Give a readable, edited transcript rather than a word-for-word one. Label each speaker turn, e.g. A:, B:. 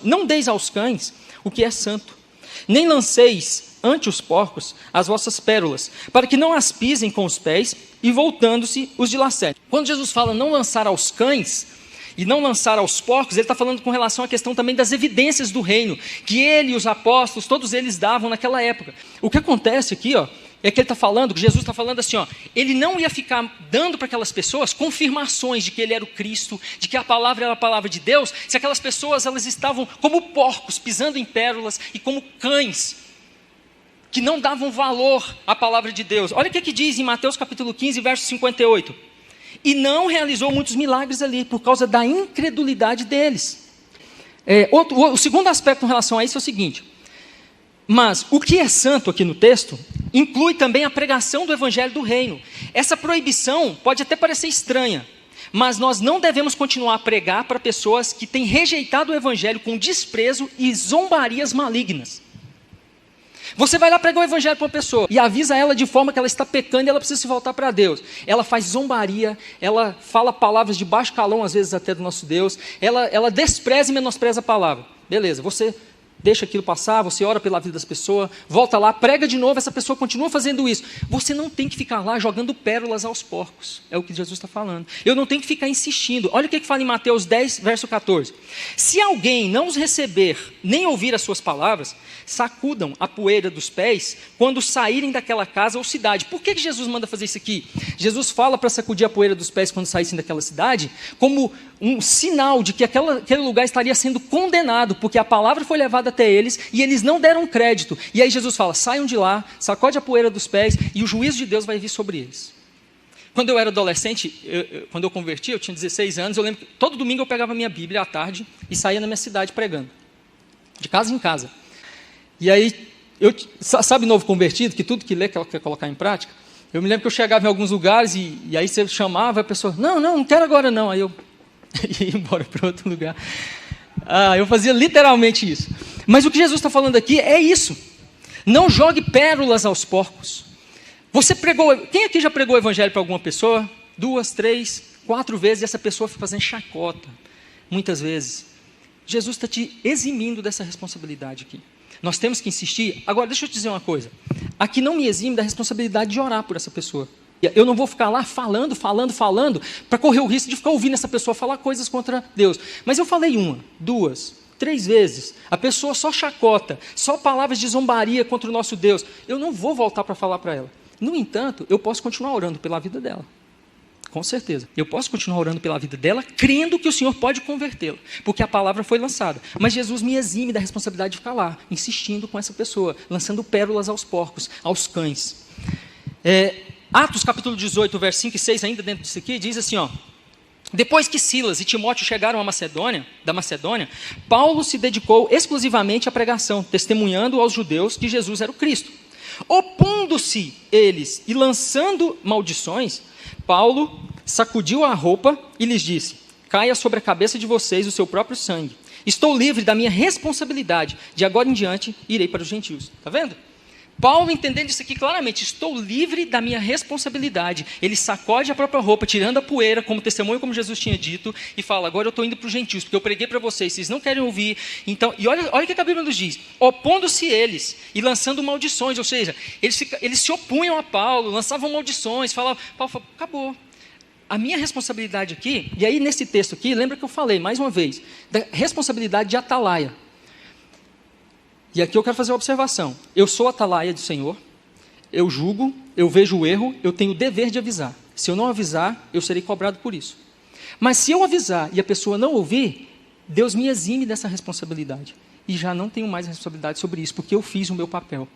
A: Não deis aos cães o que é santo, nem lanceis ante os porcos as vossas pérolas, para que não as pisem com os pés e voltando-se os dilacerem. Quando Jesus fala não lançar aos cães e não lançar aos porcos, ele está falando com relação à questão também das evidências do reino, que ele e os apóstolos, todos eles davam naquela época. O que acontece aqui, é que ele está falando, que Jesus está falando assim, ele não ia ficar dando para aquelas pessoas confirmações de que ele era o Cristo, de que a palavra era a palavra de Deus, se aquelas pessoas elas estavam como porcos, pisando em pérolas, e como cães, que não davam valor à palavra de Deus. Olha o que diz em Mateus capítulo 15, verso 58. E não realizou muitos milagres ali, por causa da incredulidade deles. O segundo aspecto em relação a isso é o seguinte: mas o que é santo aqui no texto inclui também a pregação do evangelho do reino. Essa proibição pode até parecer estranha, mas nós não devemos continuar a pregar para pessoas que têm rejeitado o evangelho com desprezo e zombarias malignas. Você vai lá pregar o evangelho para uma pessoa e avisa ela de forma que ela está pecando e ela precisa se voltar para Deus. Ela faz zombaria, ela fala palavras de baixo calão, às vezes até do nosso Deus, ela despreza e menospreza a palavra. Beleza, você deixa aquilo passar, você ora pela vida das pessoas, volta lá, prega de novo, essa pessoa continua fazendo isso. Você não tem que ficar lá jogando pérolas aos porcos, é o que Jesus está falando. Eu não tenho que ficar insistindo. Olha o que fala em Mateus 10, verso 14. Se alguém não os receber, nem ouvir as suas palavras, sacudam a poeira dos pés quando saírem daquela casa ou cidade. Por que Jesus manda fazer isso aqui? Jesus fala para sacudir a poeira dos pés quando saíssem daquela cidade, como um sinal de que aquele lugar estaria sendo condenado, porque a palavra foi levada até eles e eles não deram crédito. E aí Jesus fala, saiam de lá, sacode a poeira dos pés e o juízo de Deus vai vir sobre eles. Quando eu era adolescente, quando eu converti, eu tinha 16 anos, eu lembro que todo domingo eu pegava a minha Bíblia à tarde e saía na minha cidade pregando, de casa em casa. E aí, sabe novo convertido, que tudo que lê quer colocar em prática? Eu me lembro que eu chegava em alguns lugares e aí você chamava a pessoa, não quero agora não. Aí eu ia embora para outro lugar. Eu fazia literalmente isso. Mas o que Jesus está falando aqui é isso. Não jogue pérolas aos porcos. Você pregou, quem aqui já pregou o evangelho para alguma pessoa? 2, 3, 4 vezes e essa pessoa fica fazendo chacota. Muitas vezes. Jesus está te eximindo dessa responsabilidade aqui. Nós temos que insistir. Agora, deixa eu te dizer uma coisa. Aqui não me exime da responsabilidade de orar por essa pessoa. Eu não vou ficar lá falando, para correr o risco de ficar ouvindo essa pessoa falar coisas contra Deus. Mas eu falei 1, 2, 3 vezes. A pessoa só chacota, só palavras de zombaria contra o nosso Deus. Eu não vou voltar para falar para ela. No entanto, eu posso continuar orando pela vida dela. Com certeza. Eu posso continuar orando pela vida dela, crendo que o Senhor pode convertê-la, porque a palavra foi lançada. Mas Jesus me exime da responsabilidade de ficar lá, insistindo com essa pessoa, lançando pérolas aos porcos, aos cães. Atos capítulo 18, verso 5 e 6, ainda dentro disso aqui, diz assim, depois que Silas e Timóteo chegaram da Macedônia, Paulo se dedicou exclusivamente à pregação, testemunhando aos judeus que Jesus era o Cristo. Opondo-se eles e lançando maldições, Paulo sacudiu a roupa e lhes disse, caia sobre a cabeça de vocês o seu próprio sangue. Estou livre da minha responsabilidade, de agora em diante irei para os gentios. Está vendo? Paulo entendendo isso aqui claramente, estou livre da minha responsabilidade. Ele sacode a própria roupa, tirando a poeira, como testemunho, como Jesus tinha dito, e fala, agora eu estou indo para os gentios, porque eu preguei para vocês não querem ouvir. Então, e olha o que a Bíblia nos diz, opondo-se eles e lançando maldições, ou seja, eles se opunham a Paulo, lançavam maldições, Paulo falou, acabou. A minha responsabilidade aqui, e aí nesse texto aqui, lembra que eu falei, mais uma vez, da responsabilidade de atalaia. E aqui eu quero fazer uma observação. Eu sou atalaia do Senhor, eu julgo, eu vejo o erro, eu tenho o dever de avisar. Se eu não avisar, eu serei cobrado por isso. Mas se eu avisar e a pessoa não ouvir, Deus me exime dessa responsabilidade. E já não tenho mais responsabilidade sobre isso, porque eu fiz o meu papel.